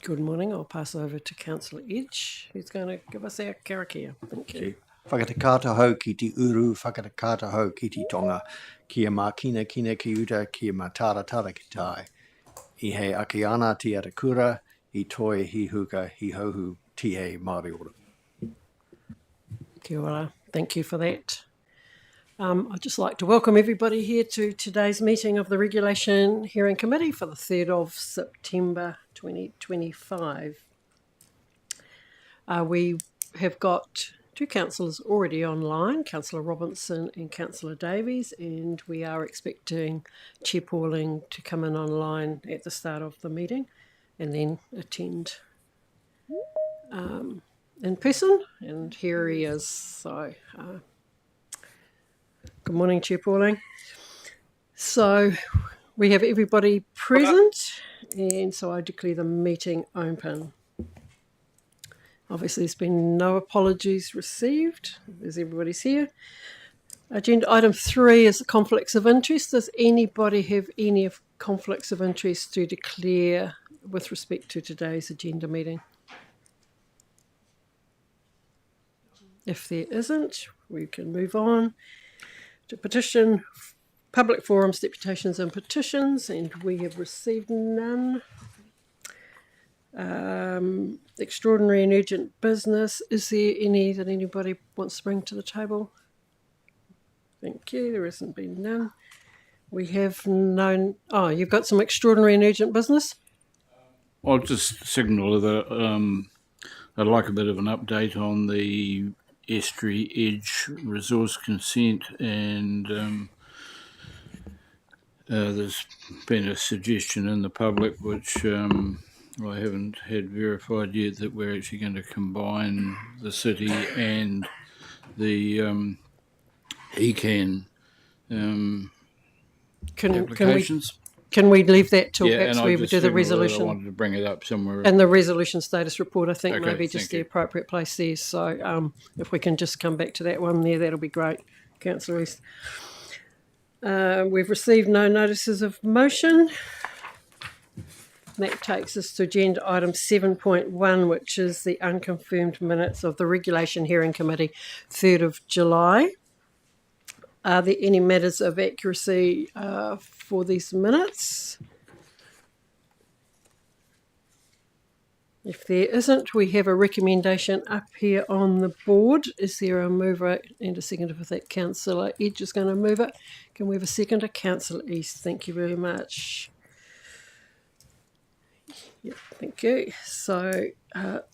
Good morning. I'll pass over to Councillor Edge, who's going to give us our Karakia. Thank you. Whakatakata ki te uru, whakatakata ki te tonga, kia makina kina ki uta, kia matara tara ki tai. I he ake ana ti atakura, I toi, hi huka, hi hohu, ti he Māori ora. Kia ora. Thank you for that. I'd just like to welcome everybody here to today's meeting of the Regulation Hearing Committee for the 3rd of September 2025. We have got two councillors already online, Councillor Robinson and Councillor Davies, and we are expecting Chair Pauling to come in online at the start of the meeting and then attend in person, and here he is. So good morning, Chair Pauling. So we have everybody present, and so I declare the meeting open. Obviously, there's been no apologies received, as everybody's here. Agenda item 3 is conflicts of interest. Does anybody have any conflicts of interest to declare with respect to today's agenda meeting? If there isn't, we can move on to petition, public forums, deputations and petitions, and we have received none. Extraordinary and urgent business. Is there any that anybody wants to bring to the table? Thank you. There hasn't been none. We have known. Oh, you've got some extraordinary and urgent business? I'll just signal that I'd like a bit of an update on the estuary edge resource consent, and there's been a suggestion in the public which I haven't had verified yet, that we're actually going to combine the city and the ECAN applications. Can we leave that till perhaps we do the resolution? I wanted to bring it up somewhere. And the resolution status report, I think, Okay, maybe just the appropriate place there. So if we can just come back to that one there, that'll be great, Councillor East. We've received no notices of motion. That takes us to agenda item 7.1, which is the unconfirmed minutes of the Regulation Hearing Committee, 3rd of July. Are there any matters of accuracy for these minutes? If there isn't, we have a recommendation up here on the board. Is there a mover and a seconder for that? Councillor Edge is going to move it. Can we have a seconder? Councillor East, thank you very much. Yep, thank you. So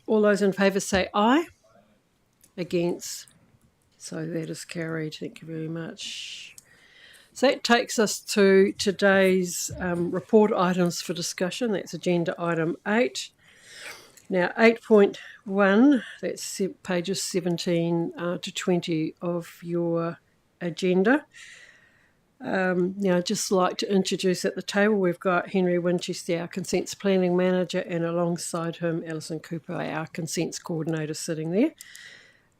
all those in favour say aye. Against? So that is carried. Thank you very much. So that takes us to today's report items for discussion. That's agenda item 8. Now 8.1, that's pages 17 to 20 of your agenda. Now I'd just like to introduce at the table, we've got Henry Winchester, our Consents Planning Manager, and alongside him Alison Cooper, our Consents Coordinator, sitting there.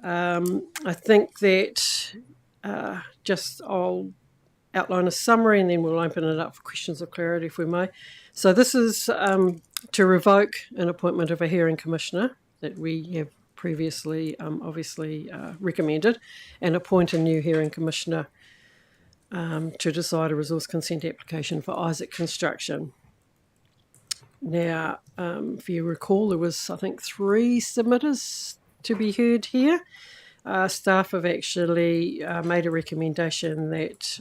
I think that I'll outline a summary and then we'll open it up for questions of clarity if we may. So this is to revoke an appointment of a hearing commissioner that we have previously recommended, and appoint a new hearing commissioner to decide a resource consent application for Isaac Construction. Now, if you recall, there was, I think, 3 submitters to be heard here. Staff have actually made a recommendation that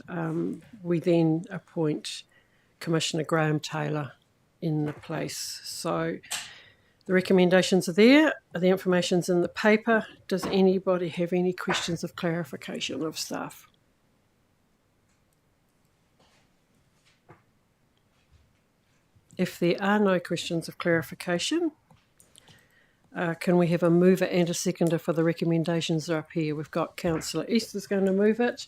we then appoint Commissioner Graham Taylor in the place. So the recommendations are there. The information's in the paper. Does anybody have any questions of clarification of staff? If there are no questions of clarification, can we have a mover and a seconder for the recommendations that are up here? We've got Councillor East is going to move it.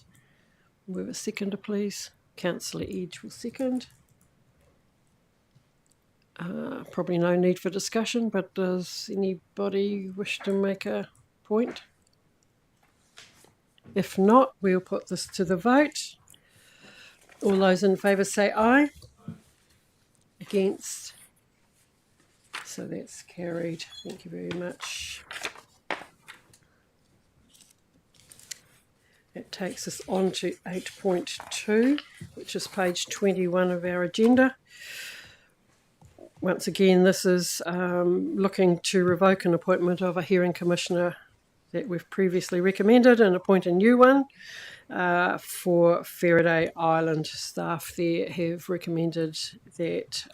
Move a seconder, please. Councillor Edge will second. Probably no need for discussion, but does anybody wish to make a point? If not, we'll put this to the vote. All those in favour say aye. Against? So that's carried. Thank you very much. That takes us on to 8.2, which is page 21 of our agenda. Once again, this is looking to revoke an appointment of a hearing commissioner that we've previously recommended and appoint a new one for Fereday Island. Staff there have recommended that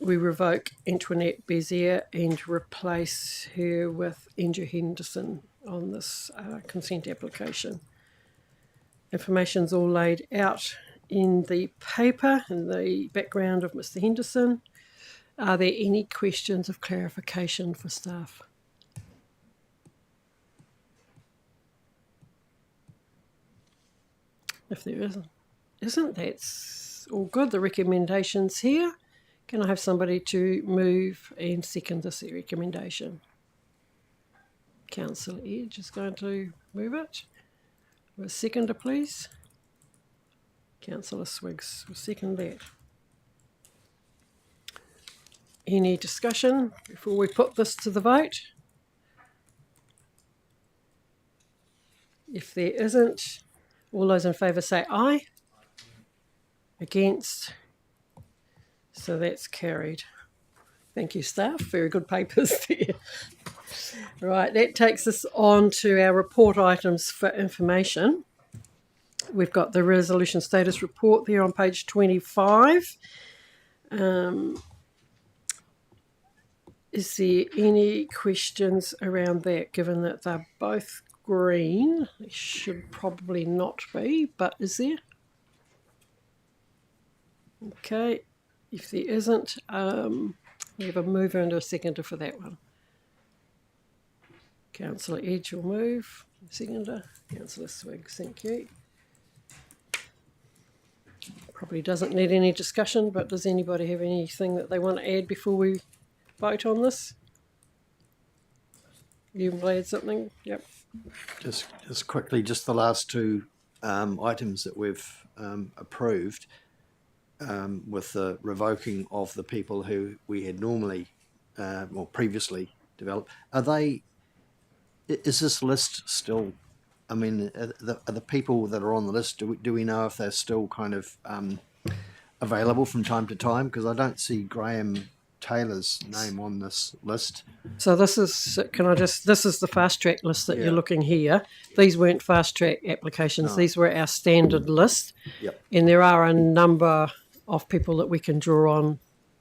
we revoke Antoinette Bezier and replace her with Andrew Henderson on this consent application. Information's all laid out in the paper, in the background of Mr. Henderson. Are there any questions of clarification for staff? If there isn't, that's all good. The recommendation's here. Can I have somebody to move and second this recommendation? Councillor Edge is going to move it. A seconder, please. Councillor Swiggs will second that. Any discussion before we put this to the vote? If there isn't, all those in favour say aye. Against? So that's carried. Thank you, staff. Very good papers there. Right, that takes us on to our report items for information. We've got the resolution status report there on page 25. Is there any questions around that, given that they're both green? They should probably not be, but is there? Okay, if there isn't, we have a mover and a seconder for that one. Councillor Edge will move. Seconder. Councillor Swiggs, thank you. Probably doesn't need any discussion, but does anybody have anything that they want to add before we vote on this? You want to add something? Yep. Just quickly, just the last two items that we've approved with the revoking of the people who we had normally or previously developed. Is this list still, I mean, are the people that are on the list, do we know if they're still kind of available from time to time? Because I don't see Graham Taylor's name on this list. So this is, this is the fast track list that you're looking here. These weren't fast track applications. No. These were our standard list. Yep. And there are a number of people that we can draw on.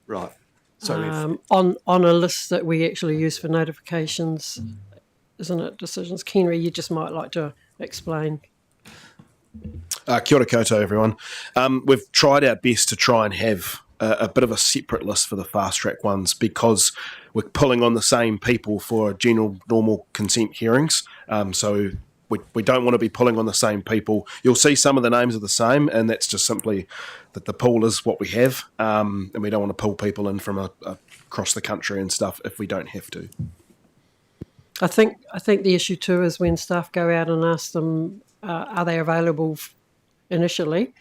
Right. So on a list that we actually use for notifications, isn't it? Decisions. Kenry, you just might like to explain. Kia ora koutou, everyone. We've tried our best to try and have a bit of a separate list for the fast track ones because we're pulling on the same people for general normal consent hearings. So we don't want to be pulling on the same people. You'll see some of the names are the same, and that's just simply that the pool is what we have, and we don't want to pull people in from across the country and stuff if we don't have to. I think the issue too is when staff go out and ask them, are they available initially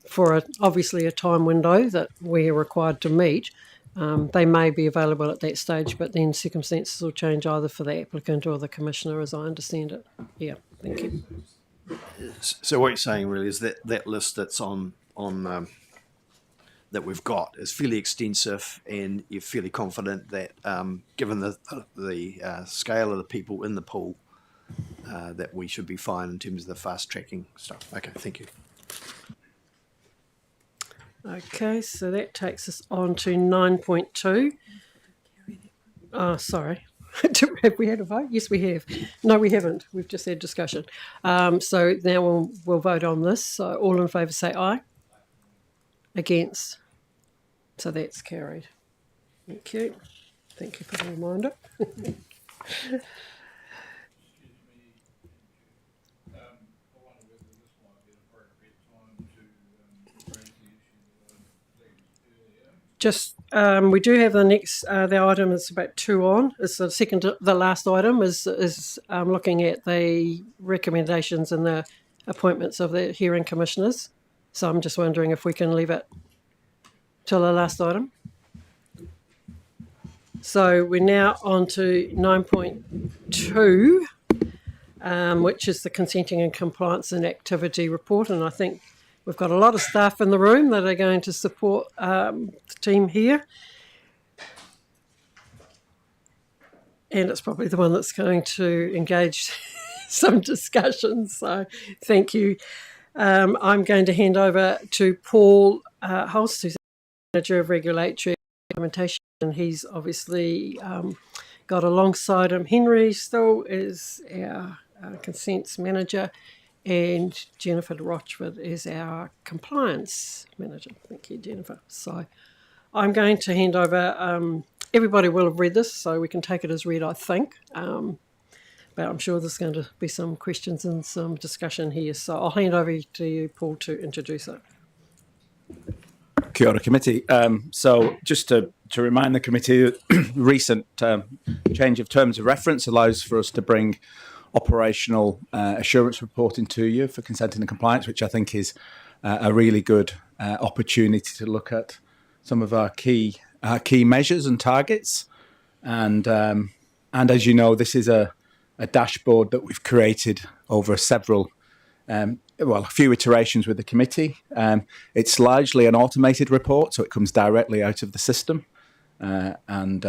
for obviously a time window that we're required to meet. They may be available at that stage, but then circumstances will change either for the applicant or the commissioner, as I understand it. Yeah, thank you. So what you're saying really is that that list that's on that we've got is fairly extensive, and you're fairly confident that given the scale of the people in the pool, that we should be fine in terms of the fast tracking stuff. Okay, thank you. Okay, so that takes us on to 9.2. Oh, sorry. Have we had a vote? Yes, we have. No, we haven't. We've just had discussion. So now we'll vote on this. So all in favour say aye. Against. So that's carried. Thank you. Thank you for the reminder. Just, we do have the next, the item is about 2 on. It's the second, the last item is looking at the recommendations and the appointments of the hearing commissioners. So I'm just wondering if we can leave it till the last item. So we're now on to 9.2, which is the Consenting and Compliance and Activity Report. And I think we've got a lot of staff in the room that are going to support the team here. And it's probably the one that's going to engage some discussions. So thank you. I'm going to hand over to Paul Holst, who's Manager of Regulatory Implementation. And he's obviously got alongside him Henry still is our Consents Manager, and Jennifer Rochford is our Compliance Manager. Thank you, Jennifer. So I'm going to hand over. Everybody will have read this, so we can take it as read, I think. But I'm sure there's going to be some questions and some discussion here. So I'll hand over to you, Paul, to introduce it. Kia ora, committee. So just to remind the committee, recent change of terms of reference allows for us to bring operational assurance reporting to you for consenting and compliance, which I think is a really good opportunity to look at some of our key measures and targets. And as you know, this is a dashboard that we've created over several a few iterations with the committee. It's largely an automated report, so it comes directly out of the system, and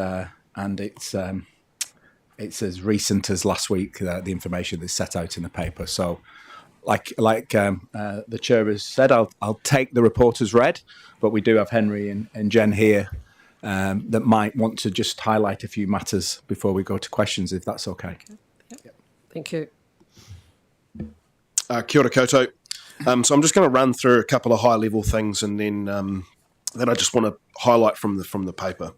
it's as recent as last week. The information is set out in the paper. So, like the chair has said, I'll take the report as read, but we do have Henry and Jen here that might want to just highlight a few matters before we go to questions, if that's okay. Yep. Thank you. Kia ora koutou. So I'm just going to run through a couple of high-level things, and then that I just want to highlight from the paper.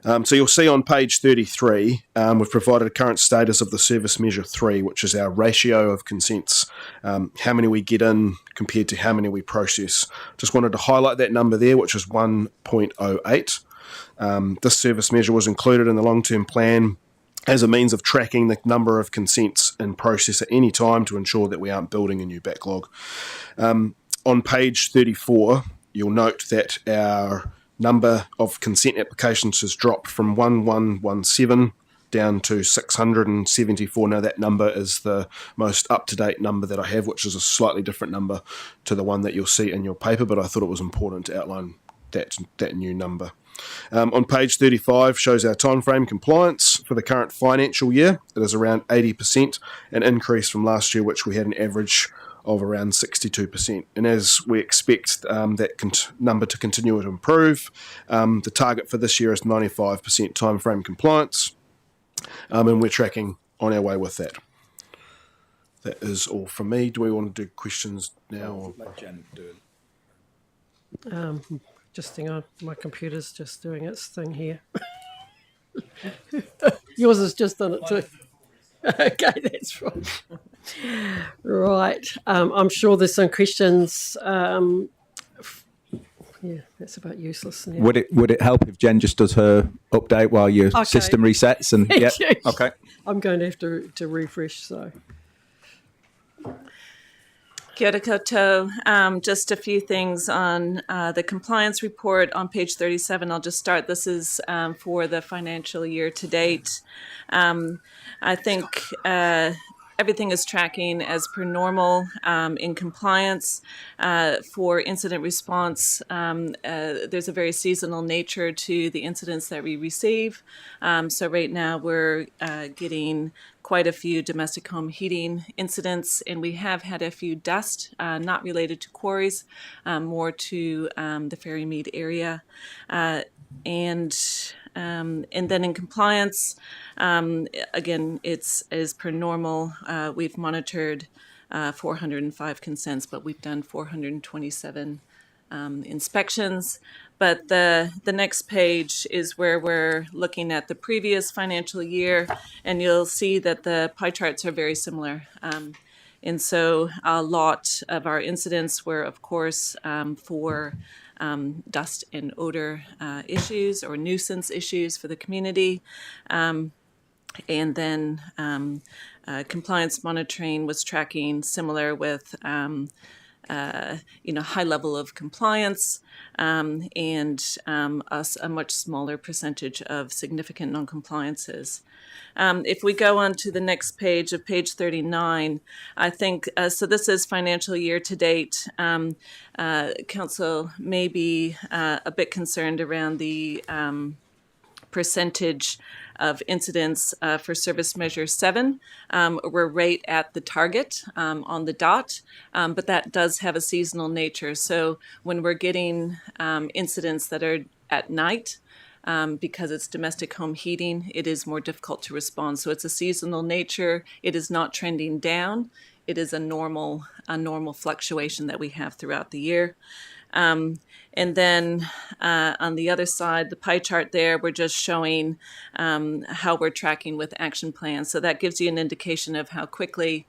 So you'll see on page 33, we've provided a current status of the Service Measure 3, which is our ratio of consents, how many we get in compared to how many we process. Just wanted to highlight that number there, which is 1.08. This service measure was included in the long-term plan as a means of tracking the number of consents in process at any time to ensure that we aren't building a new backlog. On page 34, you'll note that our number of consent applications has dropped from 1117 down to 674. Now that number is the most up-to-date number that I have, which is a slightly different number to the one that you'll see in your paper, but I thought it was important to outline that new number. On page 35 shows our timeframe compliance for the current financial year. It is around 80%, an increase from last year, which we had an average of around 62%. And as we expect that number to continue to improve, the target for this year is 95% timeframe compliance, and we're tracking on our way with that. That is all from me. Do we want to do questions now? Or let Jen do it. Just hang on, my computer's just doing its thing here. Yours has just done it too. Okay, that's right. Right, I'm sure there's some questions. Yeah, that's about useless now. Would it help if Jen just does her update while your system resets? And yeah, okay. I'm going to have to refresh. So. Kia ora koutou. Just a few things on the compliance report on page 37. I'll just start. This is for the financial year to date. I think everything is tracking as per normal in compliance. For incident response, there's a very seasonal nature to the incidents that we receive. So right now we're getting quite a few domestic home heating incidents, and we have had a few dust, not related to quarries, more to the Fereday area. And then in compliance, again, it's as per normal. We've monitored 405 consents, but we've done 427 inspections. But the next page is where we're looking at the previous financial year, and you'll see that the pie charts are very similar. And so a lot of our incidents were, of course, for dust and odor issues or nuisance issues for the community. And then compliance monitoring was tracking similar with high level of compliance, and a much smaller percentage of significant non-compliances. If we go on to the next page, of page 39, I think, so this is financial year to date. Council may be a bit concerned around the percentage of incidents for service measure 7. We're right at the target on the dot, but that does have a seasonal nature. So when we're getting incidents that are at night, because it's domestic home heating, it is more difficult to respond. So it's a seasonal nature. It is not trending down. It is a normal fluctuation that we have throughout the year. And then on the other side, the pie chart there, we're just showing how we're tracking with action plans. So that gives you an indication of how quickly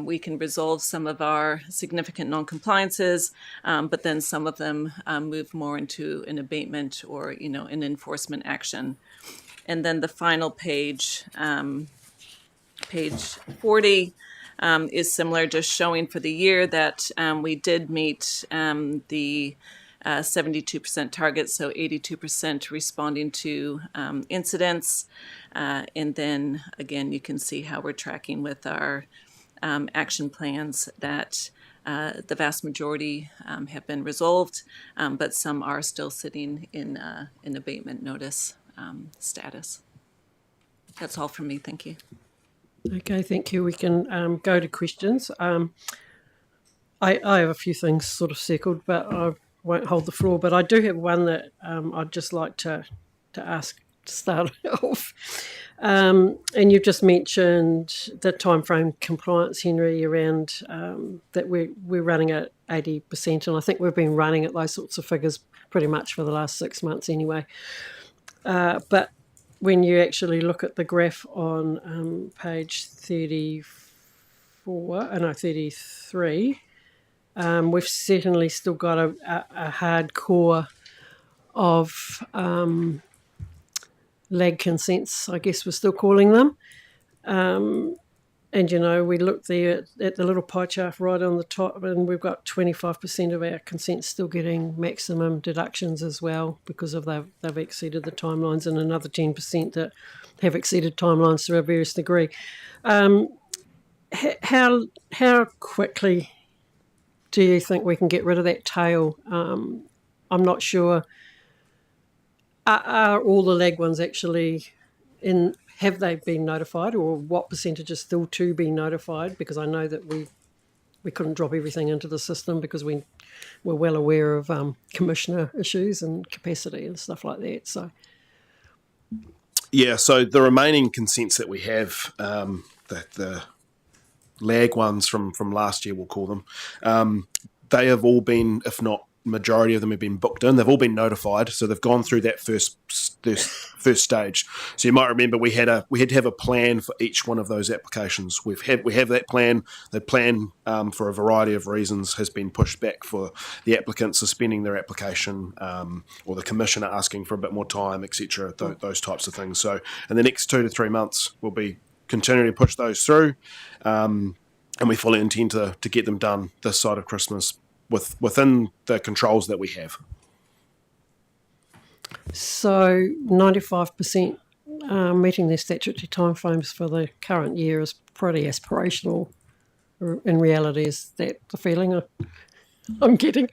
we can resolve some of our significant non-compliances, but then some of them move more into an abatement or, an enforcement action. And then the final page, page 40, is similar, just showing for the year that we did meet the 72% target, so 82% responding to incidents. And then, again, you can see how we're tracking with our action plans that the vast majority have been resolved, but some are still sitting in abatement notice status. That's all from me. Thank you. Okay, thank you. We can go to questions. I have a few things sort of circled, but I won't hold the floor. But I do have one that I'd just like to ask to start off. And you've just mentioned the timeframe compliance, Henry, around that we're running at 80%, and I think we've been running at those sorts of figures pretty much for the last 6 months anyway. But when you actually look at the graph on page 33, we've certainly still got a hard core of lag consents, I guess we're still calling them. And, we look there at the little pie chart right on the top, and we've got 25% of our consents still getting maximum deductions as well because of they've exceeded the timelines, and another 10% that have exceeded timelines to a various degree. How quickly do you think we can get rid of that tail? I'm not sure. Are all the lag ones actually in? Have they been notified, or what percentage is still to be notified? Because I know that we couldn't drop everything into the system because we were well aware of commissioner issues and capacity and stuff like that. So, yeah. So the remaining consents that we have, the lag ones from last year, we'll call them, they have all been, if not majority of them, have been booked in. They've all been notified, so they've gone through that first stage. So you might remember we had to have a plan for each one of those applications. We have that plan. The plan, for a variety of reasons, has been pushed back for the applicant suspending their application, or the commissioner asking for a bit more time, etc. Those types of things. So in the next 2 to 3 months, we'll be continuing to push those through, and we fully intend to get them done this side of Christmas within the controls that we have. So 95% meeting their statutory timeframes for the current year is pretty aspirational. In reality, is that the feeling I'm getting?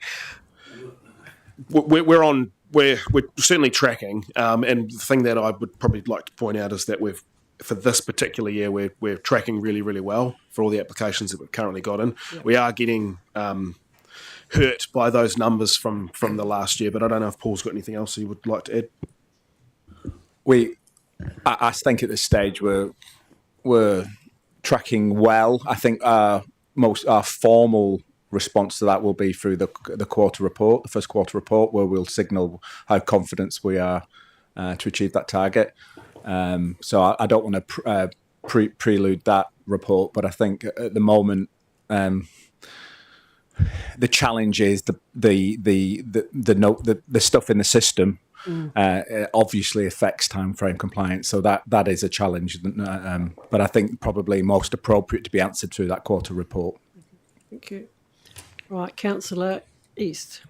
We're certainly tracking, and the thing that I would probably like to point out is that for this particular year, we're tracking really, really well for all the applications that we've currently got in. Yep. We are getting hurt by those numbers from the last year, but I don't know if Paul's got anything else he would like to add. I think at this stage we're tracking well. I think our formal response to that will be through the quarter report, the first quarter report, where we'll signal how confident we are to achieve that target. So I don't want to prelude that report, but I think at the moment the challenge is the stuff in the system obviously affects timeframe compliance, so that is a challenge. But I think probably most appropriate to be answered through that quarter report. Thank you. Right, Councillor East.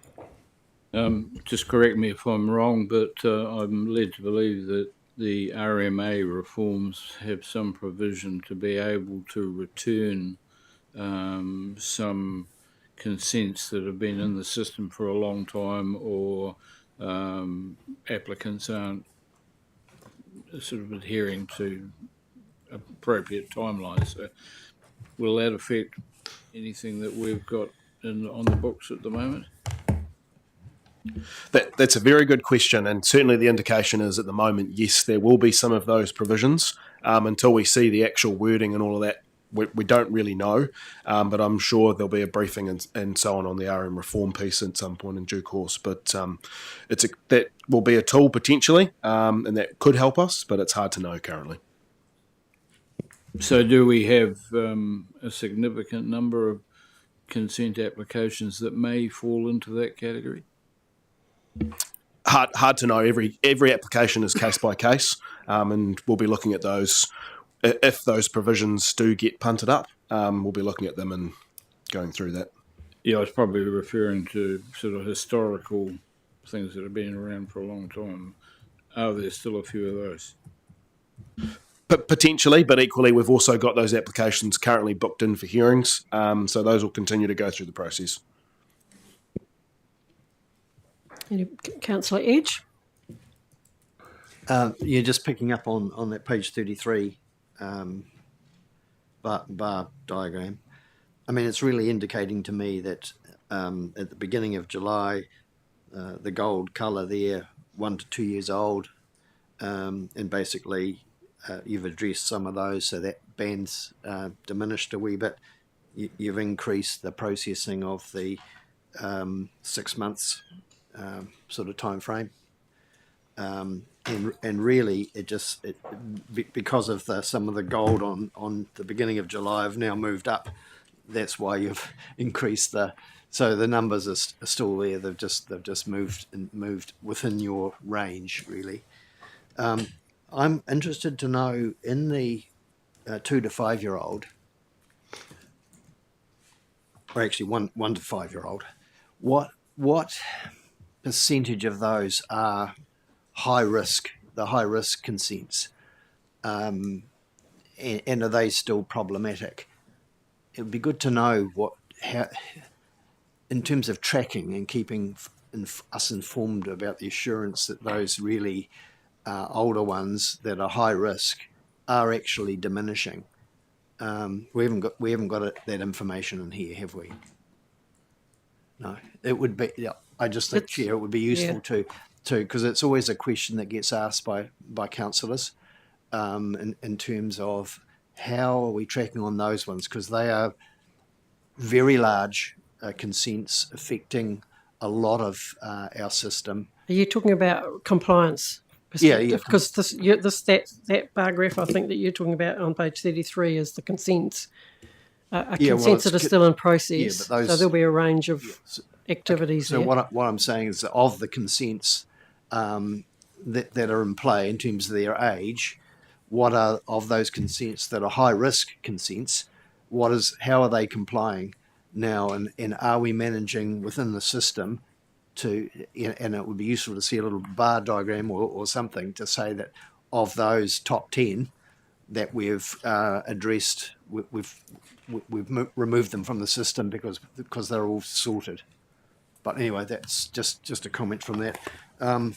Just correct me if I'm wrong, but I'm led to believe that the RMA reforms have some provision to be able to return some consents that have been in the system for a long time, or applicants aren't sort of adhering to appropriate timelines. So will that affect anything that we've got on the books at the moment? That's a very good question, and certainly the indication is at the moment, yes, there will be some of those provisions. Until we see the actual wording and all of that, we don't really know, but I'm sure there'll be a briefing and so on the RM reform piece at some point in due course. But that will be a tool potentially, and that could help us, but it's hard to know currently. So do we have a significant number of consent applications that may fall into that category? Hard to know. Every application is case by case, and we'll be looking at those. If those provisions do get punted up, we'll be looking at them and going through that. Yeah, I was probably referring to sort of historical things that have been around for a long time. Are there still a few of those? Potentially, but equally, we've also got those applications currently booked in for hearings, so those will continue to go through the process. Councillor Edge. You're just picking up on that page 33 bar diagram. I mean, it's really indicating to me that at the beginning of July, the gold colour there, 1 to 2 years old, and basically you've addressed some of those, so that band's diminished a wee bit. You've increased the processing of the 6 months sort of time frame. And really, because of some of the gold on the beginning of July have now moved up. That's why you've increased so the numbers are still there. They've just moved within your range, really. I'm interested to know in the 2 to 5 year old, or actually 1 to 5 year old, what percentage of those are the high risk consents, and are they still problematic? It would be good to know how, in terms of tracking and keeping us informed about the assurance that those really older ones that are high risk are actually diminishing. We haven't got that information in here, have we? No, it would be. Yeah, I just think, Chair, it would be useful to because it's always a question that gets asked by councillors in terms of how are we tracking on those ones, because they are very large consents affecting a lot of our system. Are you talking about compliance? Yeah. Because that bar graph I think that you're talking about on page 33 is the consents. Consents that are still in process. So there'll be a range of activities. So there. what I'm saying is that of the consents that are in play in terms of their age, what are of those consents that are high risk consents? How are they complying now, and are we managing within the system to? And it would be useful to see a little bar diagram or something to say that of those top 10 that we've addressed, we've removed them from the system because they're all sorted. But anyway, that's just a comment from that. And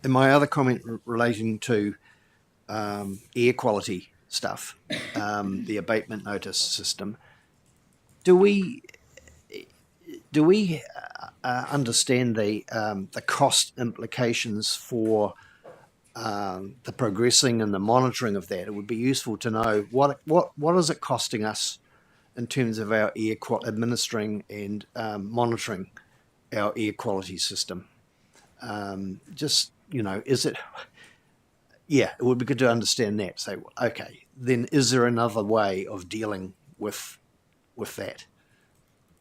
my other comment relating to air quality stuff, the abatement notice system. Do we understand the cost implications for the progressing and the monitoring of that? It would be useful to know what is it costing us in terms of our administering and monitoring our air quality system. Is it? Yeah, it would be good to understand that. Say, okay, then is there another way of dealing with that?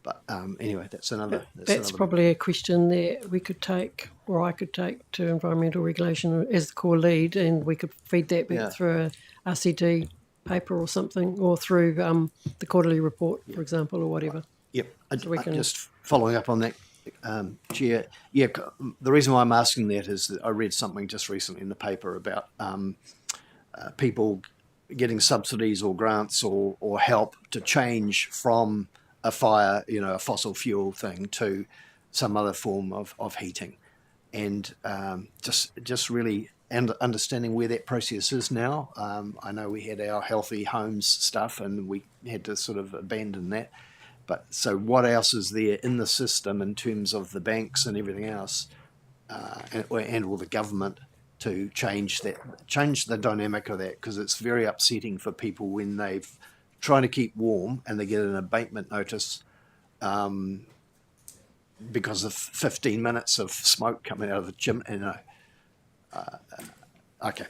But anyway, that's another. That's probably a question that we could take, or I could take to environmental regulation as the core lead, and we could feed that back through a RCD paper or something, or through the quarterly report, for example, or whatever. Yep. So we can- Just following up on that, Chair. Yeah, the reason why I'm asking that is that I read something just recently in the paper about people getting subsidies or grants or help to change from a fire, a fossil fuel thing, to some other form of heating. And just really understanding where that process is now. I know we had our healthy homes stuff and we had to sort of abandon that. But so what else is there in the system in terms of the banks and everything else, and all the government, to change the dynamic of that? Because it's very upsetting for people when they've trying to keep warm and they get an abatement notice because of 15 minutes of smoke coming out of the gym. Okay.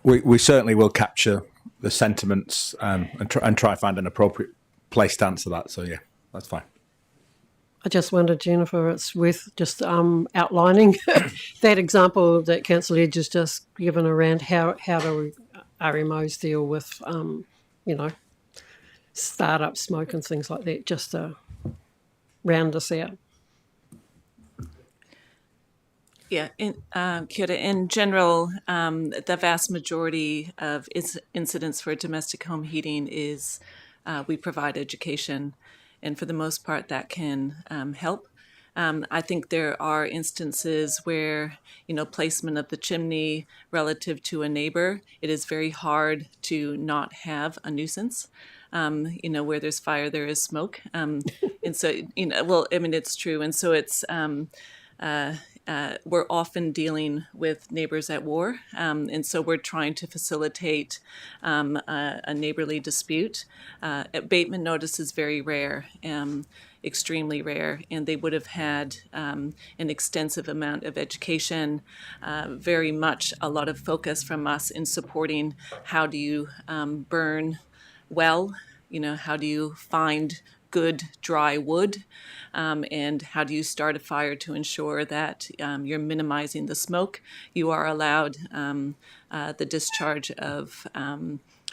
We certainly will capture the sentiments and try find an appropriate place to answer that. So yeah, that's fine. I just wondered, Jennifer, it's worth just outlining that example that Councillor Edge has just given around how do RMOs deal with, startup smoke and things like that, just to round us out. Yeah, kia ora. In general, the vast majority of incidents for domestic home heating is we provide education, and for the most part that can help. I think there are instances where, placement of the chimney relative to a neighbor, it is very hard to not have a nuisance. Where there's fire, there is smoke. And so, it's true. And so it's, we're often dealing with neighbors at war. And so we're trying to facilitate a neighborly dispute. Abatement notice is very rare, extremely rare, and they would have had an extensive amount of education, very much a lot of focus from us in supporting how do you burn well, how do you find good dry wood, and how do you start a fire to ensure that you're minimizing the smoke. You are allowed the discharge of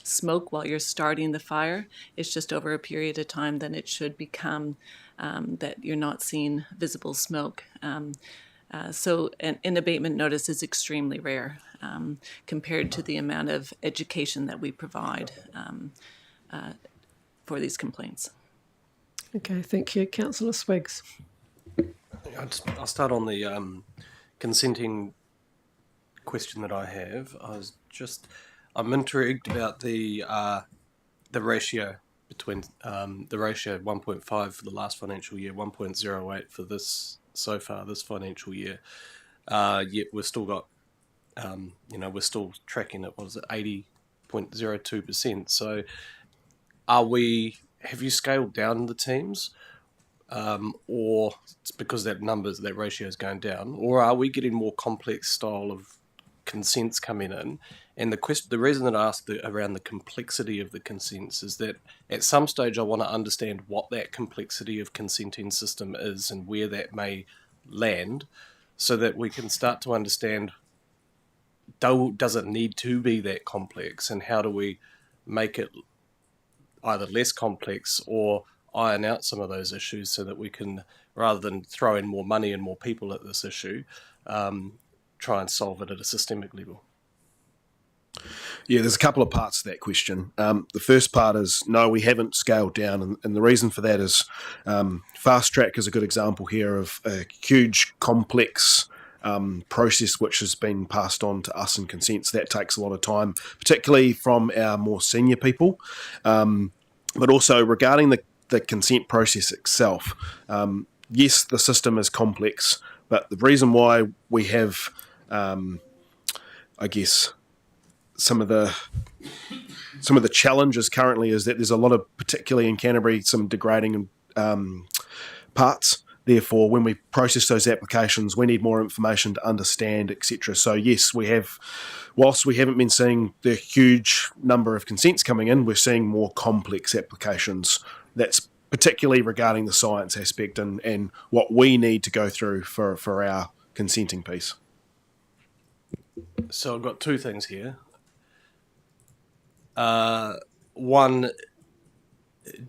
smoke while you're starting the fire. It's just over a period of time then it should become that you're not seeing visible smoke. So an abatement notice is extremely rare compared to the amount of education that we provide for these complaints. Okay, thank you. Councillor Swiggs. I'll start on the consenting question that I have. I'm intrigued about the ratio between the ratio 1.5 for the last financial year, 1.08 for this financial year. Yet we've still got, we're still tracking at 80.02%. So have you scaled down the teams, or it's because that ratio is going down, or are we getting more complex style of consents coming in? And the reason that I asked around the complexity of the consents is that at some stage I want to understand what that complexity of consenting system is and where that may land, so that we can start to understand, does it need to be that complex, and how do we make it either less complex or iron out some of those issues, so that we can, rather than throw in more money and more people at this issue, try and solve it at a systemic level. Yeah, there's a couple of parts to that question. The first part is, no, we haven't scaled down, and the reason for that is Fast Track is a good example here of a huge, complex process which has been passed on to us in consents. That takes a lot of time, particularly from our more senior people. But also regarding the consent process itself, yes, the system is complex, but the reason why we have, I guess, some of the challenges currently is that there's a lot of, particularly in Canterbury, some degrading parts. Therefore, when we process those applications, we need more information to understand, etc. So yes, whilst we haven't been seeing the huge number of consents coming in, we're seeing more complex applications. That's particularly regarding the science aspect and what we need to go through for our consenting piece. So I've got two things here. One,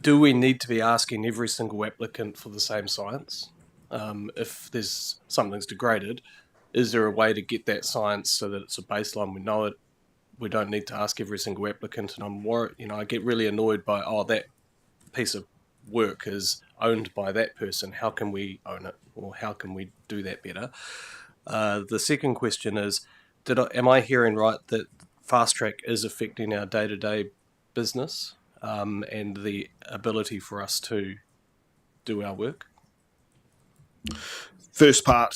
do we need to be asking every single applicant for the same science? If there's something's degraded, is there a way to get that science so that it's a baseline? We know it. We don't need to ask every single applicant. And I'm worried, I get really annoyed by, that piece of work is owned by that person. How can we own it, or how can we do that better? The second question is, am I hearing right that fast track is affecting our day-to-day business and the ability for us to do our work? First part,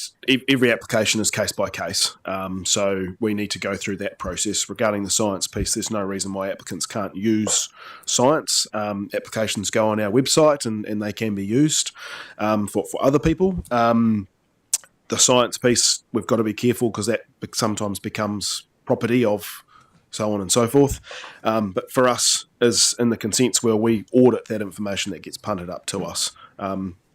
every application is case by case. So we need to go through that process. Regarding the science piece, there's no reason why applicants can't use science. Applications go on our website and they can be used for other people. The science piece, we've got to be careful because that sometimes becomes property of so on and so forth. But for us, as in the consents where we audit that information that gets punted up to us.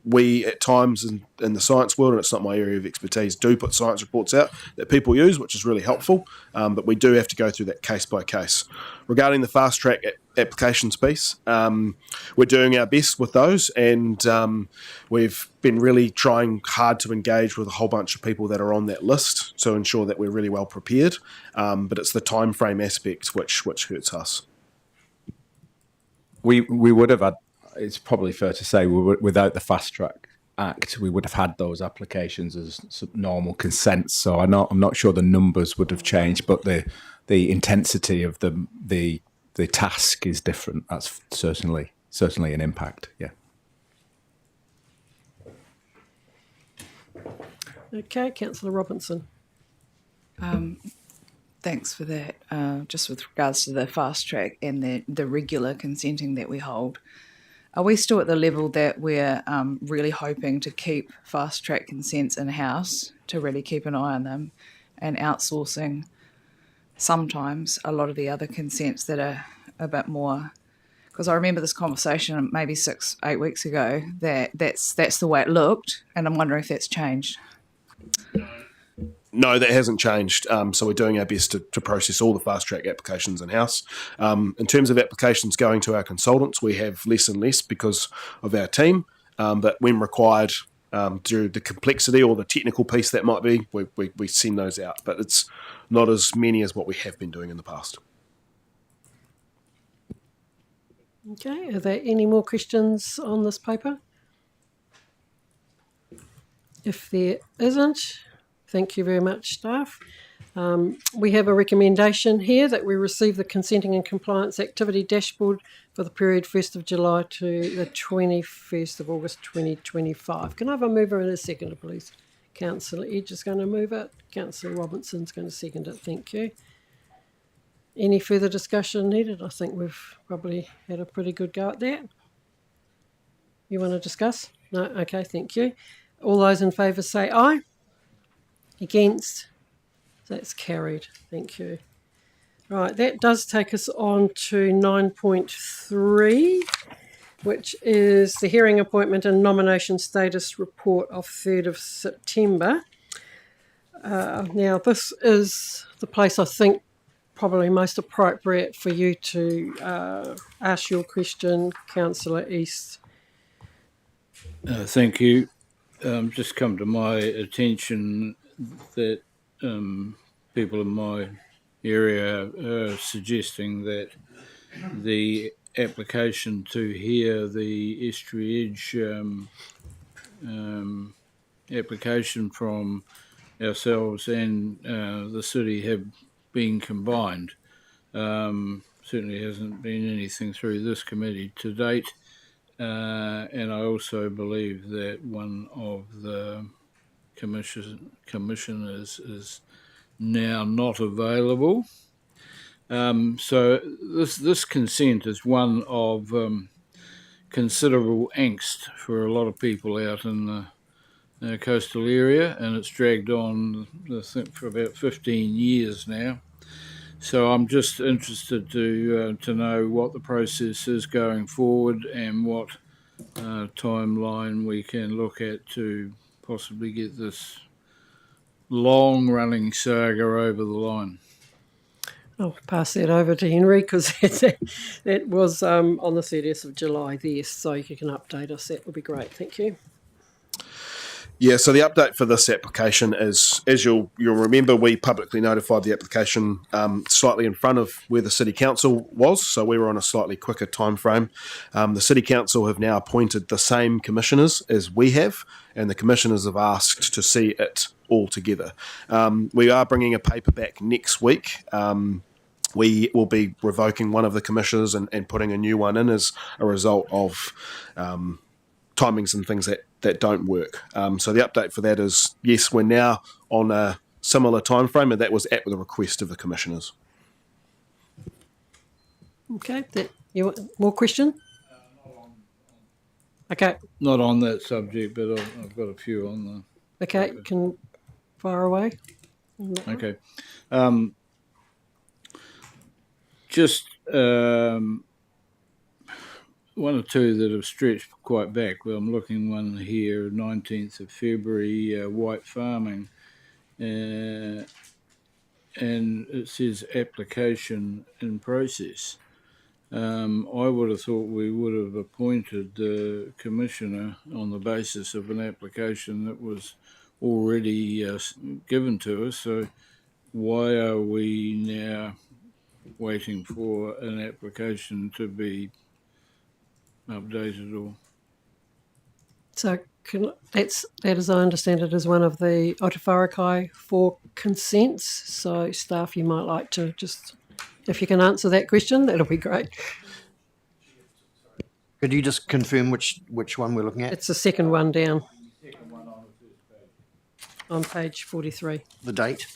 We, at times in the science world, and it's not my area of expertise, do put science reports out that people use, which is really helpful, but we do have to go through that case by case. Regarding the fast track applications piece, we're doing our best with those, and we've been really trying hard to engage with a whole bunch of people that are on that list to ensure that we're really well prepared, but it's the time frame aspect which hurts us. We would have had, it's probably fair to say, without the Fast Track Act, we would have had those applications as normal consents. So I'm not sure the numbers would have changed, but the intensity of the task is different. That's certainly an impact. Yeah. Okay, Councillor Robinson. Thanks for that. Just with regards to the fast track and the regular consenting that we hold, are we still at the level that we're really hoping to keep fast track consents in-house to really keep an eye on them, and outsourcing sometimes a lot of the other consents that are a bit more? Because I remember this conversation maybe 6-8 weeks ago that's the way it looked, and I'm wondering if that's changed. No, that hasn't changed. So we're doing our best to process all the fast track applications in-house. In terms of applications going to our consultants, we have less and less because of our team. But when required, through the complexity or the technical piece that might be, we send those out. But it's not as many as what we have been doing in the past. Okay, are there any more questions on this paper? If there isn't, thank you very much, staff. We have a recommendation here that we receive the consenting and compliance activity dashboard for the period 1st of July to the 21st of August 2025. Can I have a mover and a seconder, please? Councillor Edge is going to move it. Councillor Robinson's going to second it. Thank you. Any further discussion needed? I think we've probably had a pretty good go at that. You want to discuss? No? Okay, thank you. All those in favour say aye. Against? That's carried. Thank you. Right, that does take us on to 9.3, which is the hearing appointment and nomination status report of 3rd of September. Now, this is the place I think probably most appropriate for you to ask your question, Councillor East. Thank you. Just come to my attention that people in my area are suggesting that the application to hear the Estuary Edge application from ourselves and the city have been combined. Certainly hasn't been anything through this committee to date. And I also believe that one of the commissioners is now not available. So this consent is one of considerable angst for a lot of people out in the coastal area, and it's dragged on, I think, for about 15 years now. So I'm just interested to know what the process is going forward and what timeline we can look at to possibly get this long-running saga over the line. I'll pass that over to Henry because that was on the 30th of July there, so you can update us. That would be great. Thank you. Yeah, so the update for this application is, as you'll remember, we publicly notified the application slightly in front of where the City Council was, so we were on a slightly quicker time frame. The City Council have now appointed the same commissioners as we have, and the commissioners have asked to see it all together. We are bringing a paper back next week. We will be revoking one of the commissioners and putting a new one in as a result of timings and things that don't work. So the update for that is, yes, we're now on a similar time frame, and that was at the request of the commissioners. Okay, you want more question? Okay, Not on that subject, but I've got a few on okay, can fire away. the. Okay. Just one or two that have stretched quite back. Well, I'm looking one here, 19th of February, white farming. And it says application in process. I would have thought we would have appointed the commissioner on the basis of an application that was already given to us. So why are we now waiting for an application to be updated or? So that, as I understand it, is one of the Otawharakai 4 consents. So staff, you might like to just, if you can answer that question, that'll be great. Could you just confirm which one we're looking at? It's the second one down. On page 43. The date?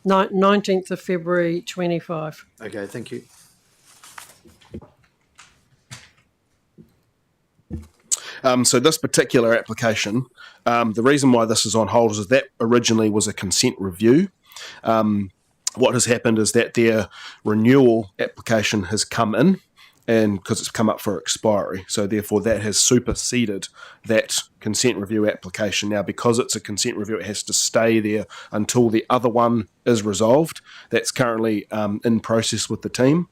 19th of February 25. Okay, thank you. So this particular application, the reason why this is on hold is that originally was a consent review. What has happened is that their renewal application has come in, and because it's come up for expiry, so therefore that has superseded that consent review application. Now, because it's a consent review, it has to stay there until the other one is resolved. That's currently in process with the team.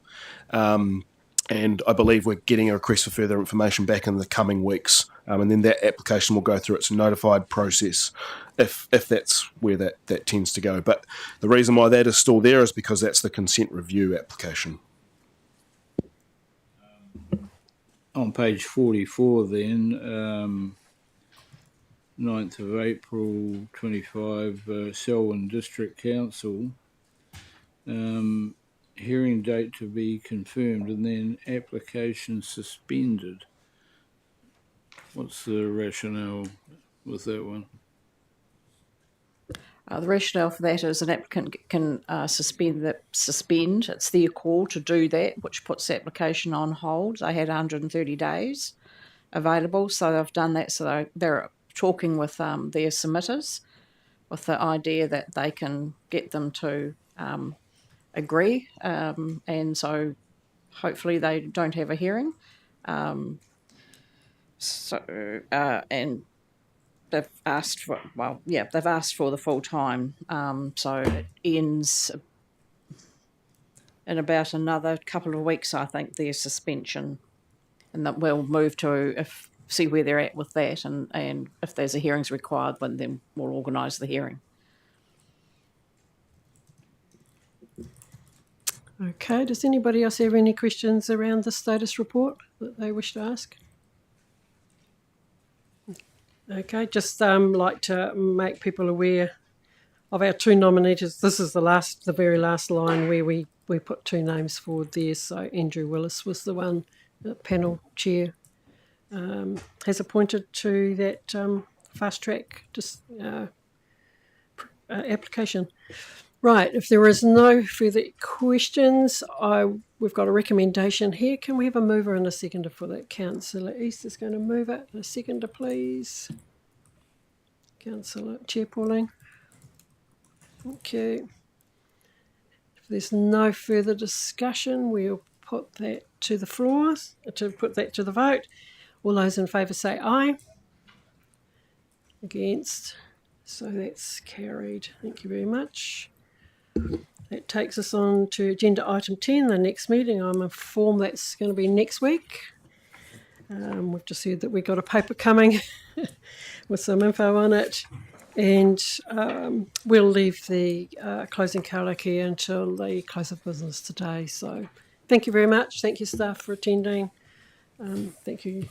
And I believe we're getting a request for further information back in the coming weeks. And then that application will go through its notified process if that's where that tends to go. But the reason why that is still there is because that's the consent review application. On page 44 then, 9th of April 25, Selwyn District Council, hearing date to be confirmed and then application suspended. What's the rationale with that one? The rationale for that is an applicant can suspend. It's their call to do that, which puts the application on hold. They had 130 days available, so they've done that. So they're talking with their submitters with the idea that they can get them to agree, and so hopefully they don't have a hearing. And they've asked for, they've asked for the full time. So it ends in about another couple of weeks, I think, their suspension, and that we'll move to see where they're at with that, and if there's a hearings required, then we'll organise the hearing. Okay, does anybody else have any questions around the status report that they wish to ask? Okay, just like to make people aware of our 2 nominees. This is the very last line where we put 2 names forward there. So Andrew Willis was the one, the panel chair, has appointed to that fast track application. Right, if there is no further questions, we've got a recommendation here. Can we have a mover and a seconder for that? Councillor East is going to move it. A seconder, please. Councillor Chair Pauline. Okay. If there's no further discussion, we'll put that to the floor, to put that to the vote. All those in favour say aye. Against. So that's carried. Thank you very much. That takes us on to agenda item 10, the next meeting. I'm informed that's going to be next week. We've just heard that we've got a paper coming with some info on it. And we'll leave the closing Karakia until the close of business today. So thank you very much. Thank you, staff, for attending. Thank you